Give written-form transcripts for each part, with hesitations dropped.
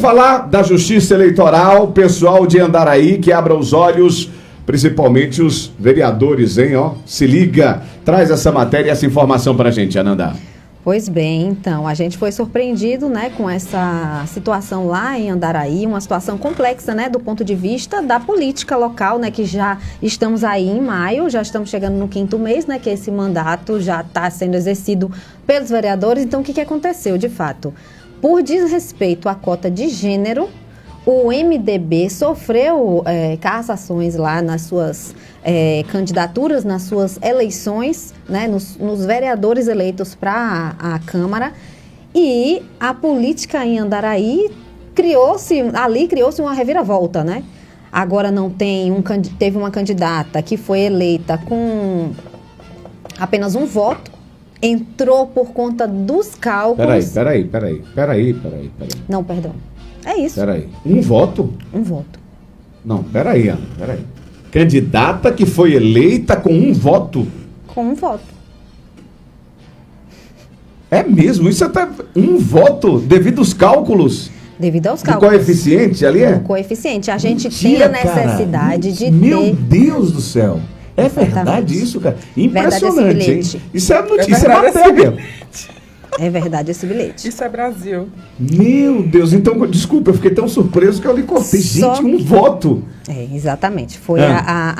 falar da Justiça Eleitoral, pessoal de Andaraí, que abra os olhos, principalmente os vereadores, hein, ó. Se liga, traz essa matéria e essa informação pra gente, Ananda. Pois bem, então, a gente foi surpreendido, né, com essa situação lá em Andaraí, uma situação complexa, né, do ponto de vista da política local, né, que já estamos aí em maio, já estamos chegando no 5º mês, né, que esse mandato já está sendo exercido pelos vereadores. Então, o que aconteceu, de fato? Por desrespeito à cota de gênero, o MDB sofreu cassações lá nas suas candidaturas, nas suas eleições, né, nos vereadores eleitos para a Câmara, e a política em Andaraí criou-se uma reviravolta, né? Agora não tem teve uma candidata que foi eleita com apenas um voto, entrou por conta dos cálculos... Peraí. Não, perdão. É isso. Peraí, um voto? Um voto. Não, peraí, Ana, peraí. Candidata que foi eleita com um voto? Com um voto. É mesmo? Isso até um voto devido aos cálculos? Devido aos do cálculos. Coeficiente ali, é? Do coeficiente. A gente Mentira, tem a necessidade de Meu ter... Deus do céu. É verdade isso, cara? Impressionante, hein? Bilhete. Isso é notícia, isso é matéria. É verdade esse bilhete. Isso é Brasil. Meu Deus, então, desculpa, eu fiquei tão surpreso que eu lhe cortei. Gente, um voto. Exatamente. Foi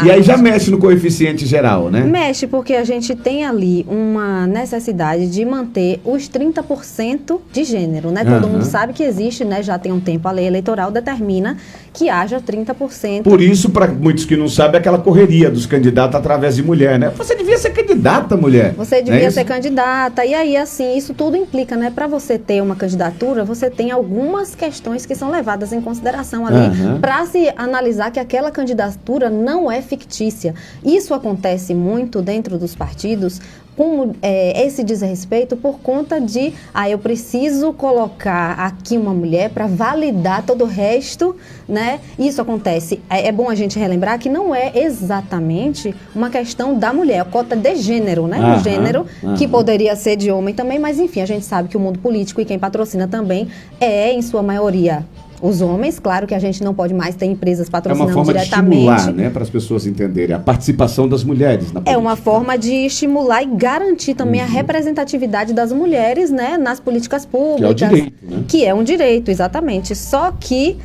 E aí já mexe no coeficiente geral, né? Mexe, porque a gente tem ali uma necessidade de manter os 30% de gênero, né? Todo mundo sabe que existe, né? Já tem um tempo, a lei eleitoral determina que haja 30%. Por isso, para muitos que não sabem, aquela correria dos candidatos através de mulher, né? Você devia ser candidata, mulher. Você devia ser candidata. E aí, assim, isso tudo implica, né? Para você ter uma candidatura, você tem algumas questões que ssão levadas em consideração ali para se analisar que aquela candidatura não é fictícia. Isso acontece muito dentro dos partidos, com esse desrespeito por conta de, eu preciso colocar aqui uma mulher para validar todo o resto, né? Isso acontece. É bom a gente relembrar que não é exatamente uma questão da mulher, a cota de gênero, né? O gênero, que poderia ser de homem também, mas enfim, a gente sabe que o mundo político e quem patrocina também em sua maioria, os homens. Claro que a gente não pode mais ter empresas patrocinando diretamente. É uma forma de estimular, né, para as pessoas entenderem a participação das mulheres na política. É uma forma de estimular e garantir também a representatividade das mulheres, né, nas políticas públicas. Que é o direito, né? Que é um direito, exatamente. Só que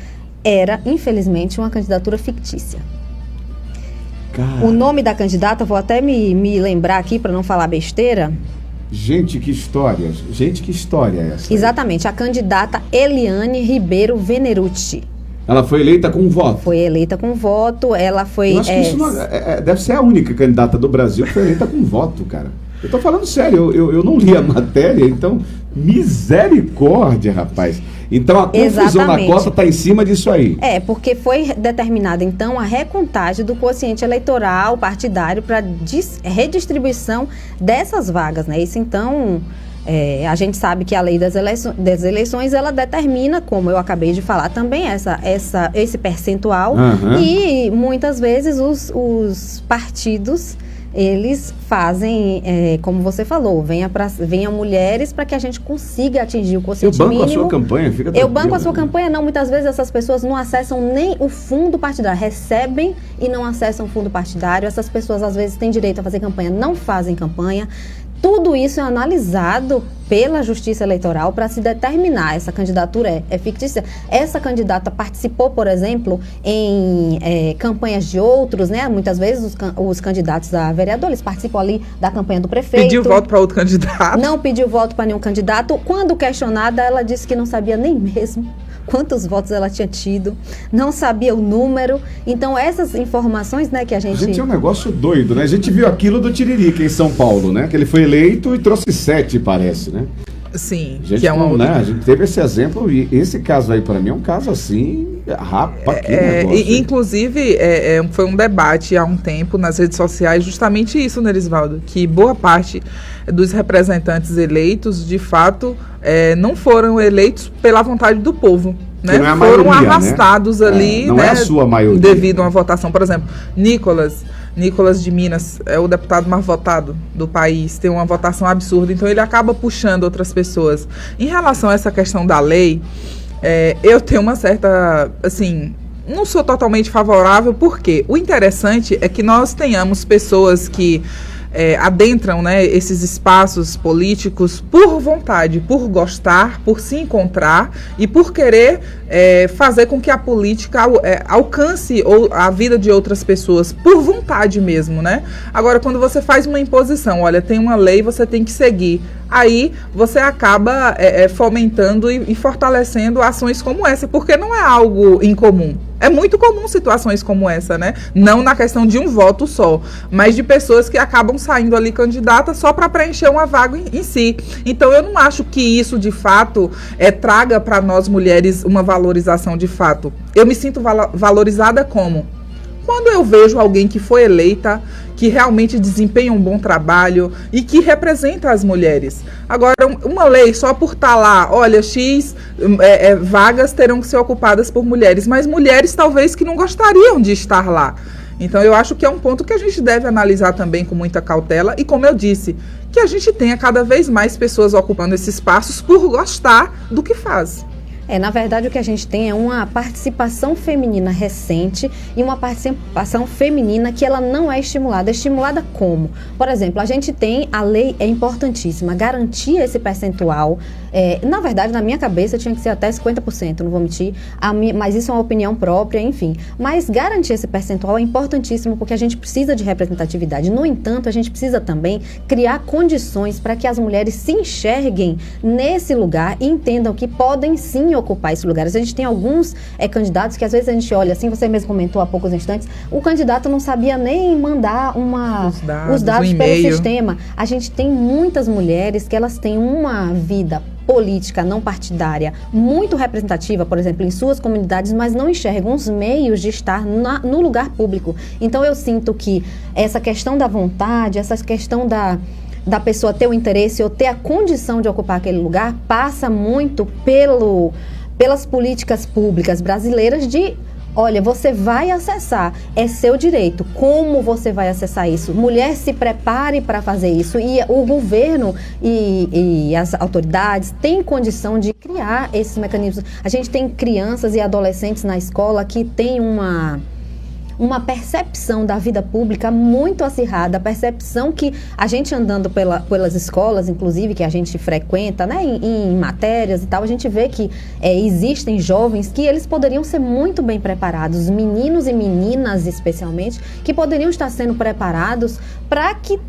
era, infelizmente, uma candidatura fictícia. O nome da candidata, vou até me lembrar aqui para não falar besteira. Gente, que história é essa? Exatamente, a candidata Eliane Ribeiro Venerucci. Ela foi eleita com um voto? Foi eleita com voto, ela foi... Eu acho que isso deve ser a única candidata do Brasil que foi eleita com voto, cara. Eu tô falando sério, eu não li a matéria, então, misericórdia, rapaz. Então a confusão na cota está em cima disso aí. Porque foi determinada, então, a recontagem do quociente eleitoral partidário para redistribuição dessas vagas, né? Isso, então, a gente sabe que a lei das eleições, ela determina, como eu acabei de falar também, esse percentual. E, muitas vezes, os partidos... eles fazem, como você falou, venha mulheres para que a gente consiga atingir o quociente mínimo. Eu banco a sua campanha, fica tranquilo. Eu banco a sua campanha, não. Muitas vezes essas pessoas não acessam nem o fundo partidário. Recebem e não acessam o fundo partidário. Essas pessoas, às vezes, têm direito a fazer campanha, não fazem campanha. Tudo isso é analisado pela Justiça Eleitoral para se determinar essa candidatura é fictícia. Essa candidata participou, por exemplo, em campanhas de outros, né? Muitas vezes os candidatos a vereador, eles participam ali da campanha do prefeito. Pediu voto para outro candidato? Não pediu voto para nenhum candidato. Quando questionada, ela disse que não sabia nem mesmo quantos votos ela tinha tido, não sabia o número. Então, essas informações, né, que a gente... é um negócio doido, né? A gente viu aquilo do Tiririca em São Paulo, né? Que ele foi eleito e trouxe 7, parece, né? Sim, que é uma... A gente teve esse exemplo e esse caso aí, para mim, é um caso assim... Rapaz, que negócio. Inclusive, foi um debate há um tempo nas redes sociais, justamente isso, Nerisvaldo, que boa parte dos representantes eleitos, de fato, não foram eleitos pela vontade do povo. Né? Não é a foram maioria, arrastados, né? Ali, não né? É a sua maioria. Devido a uma votação. Por exemplo, Nicolas de Minas é o deputado mais votado do país, tem uma votação absurda, então ele acaba puxando outras pessoas. Em relação a essa questão da lei, eu tenho uma certa, assim, não sou totalmente favorável, porque o interessante é que nós tenhamos pessoas que adentram, né, esses espaços políticos por vontade, por gostar, por se encontrar e por querer fazer com que a política alcance a vida de outras pessoas, por vontade mesmo, né? Agora, quando você faz uma imposição, olha, tem uma lei, você tem que seguir, aí você acaba fomentando e fortalecendo ações como essa, porque não é algo incomum. É muito comum situações como essa, né? Não na questão de um voto só, mas de pessoas que acabam saindo ali candidatas só para preencher uma vaga em si. Então, eu não acho que isso, de fato, traga para nós mulheres uma valorização de fato. Eu me sinto valorizada como? Quando eu vejo alguém que foi eleita, que realmente desempenha um bom trabalho e que representa as mulheres. Agora, uma lei só por estar lá, olha, X vagas terão que ser ocupadas por mulheres, mas mulheres talvez que não gostariam de estar lá. Então, eu acho que é um ponto que a gente deve analisar também com muita cautela e, como eu disse, que a gente tenha cada vez mais pessoas ocupando esses espaços por gostar do que faz. Na verdade, o que a gente tem é uma participação feminina recente e uma participação feminina que ela não é estimulada. É estimulada como? Por exemplo, a gente tem, a lei é importantíssima, garantir esse percentual. Na verdade, na minha cabeça, tinha que ser até 50%, não vou mentir, mas isso é uma opinião própria, enfim. Mas garantir esse percentual é importantíssimo porque a gente precisa de representatividade. No entanto, a gente precisa também criar condições para que as mulheres se enxerguem nesse lugar e entendam que podem sim ocupar esse lugar. A gente tem alguns candidatos que às vezes a gente olha assim, você mesmo comentou há poucos instantes, o candidato não sabia nem mandar os dados pelo sistema. A gente tem muitas mulheres que elas têm uma vida política não partidária muito representativa, por exemplo, em suas comunidades, mas não enxergam os meios de estar no lugar público. Então eu sinto que essa questão da vontade, essa questão da pessoa ter o interesse ou ter a condição de ocupar aquele lugar passa muito pelas políticas públicas brasileiras de, olha, você vai acessar, é seu direito. Como você vai acessar isso? Mulher, se prepare para fazer isso. E o governo e as autoridades têm condição de criar esses mecanismos. A gente tem crianças e adolescentes na escola que têm uma percepção da vida pública muito acirrada, a percepção que a gente andando pelas escolas, inclusive, que a gente frequenta, né, em matérias e tal, a gente vê que existem jovens que eles poderiam ser muito bem preparados, meninos e meninas especialmente, que poderiam estar sendo preparados para que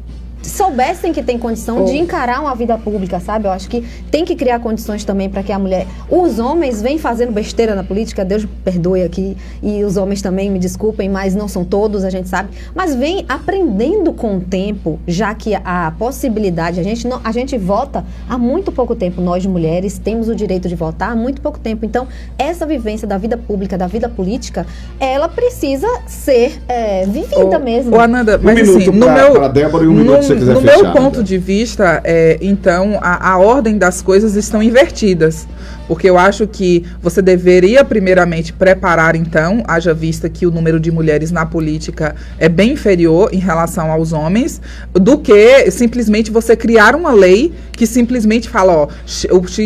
soubessem que tem condição de encarar uma vida pública, sabe? Eu acho que tem que criar condições também para que a mulher... Os homens vêm fazendo besteira na política, Deus me perdoe aqui, e os homens também me desculpem, mas não são todos, a gente sabe, mas vem aprendendo com o tempo, já que a possibilidade, a gente vota há muito pouco tempo, nós mulheres temos o direito de votar há muito pouco tempo, então essa vivência da vida pública, da vida política, ela precisa ser vivida mesmo. Ananda, mas assim, para Débora e um minuto no meu ponto de vista, então, a ordem das coisas estão invertidas. Porque eu acho que você deveria, primeiramente, preparar, então, haja vista que o número de mulheres na política é bem inferior em relação aos homens, do que simplesmente você criar uma lei que simplesmente fala, ó,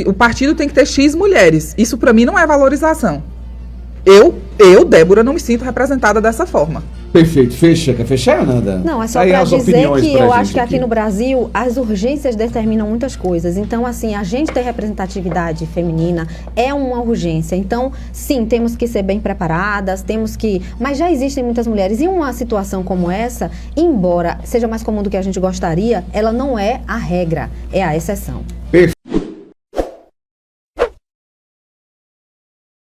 o partido tem que ter X mulheres. Isso, para mim, não é valorização. Eu, Débora, não me sinto representada dessa forma. Perfeito. Quer fechar, Nanda? Não, é só para dizer que eu acho que aqui no Brasil as urgências determinam muitas coisas. Então, assim, a gente ter representatividade feminina é uma urgência. Então, sim, temos que ser bem preparadas, mas já existem muitas mulheres. E uma situação como essa, embora seja mais comum do que a gente gostaria, ela não é a regra, é a exceção.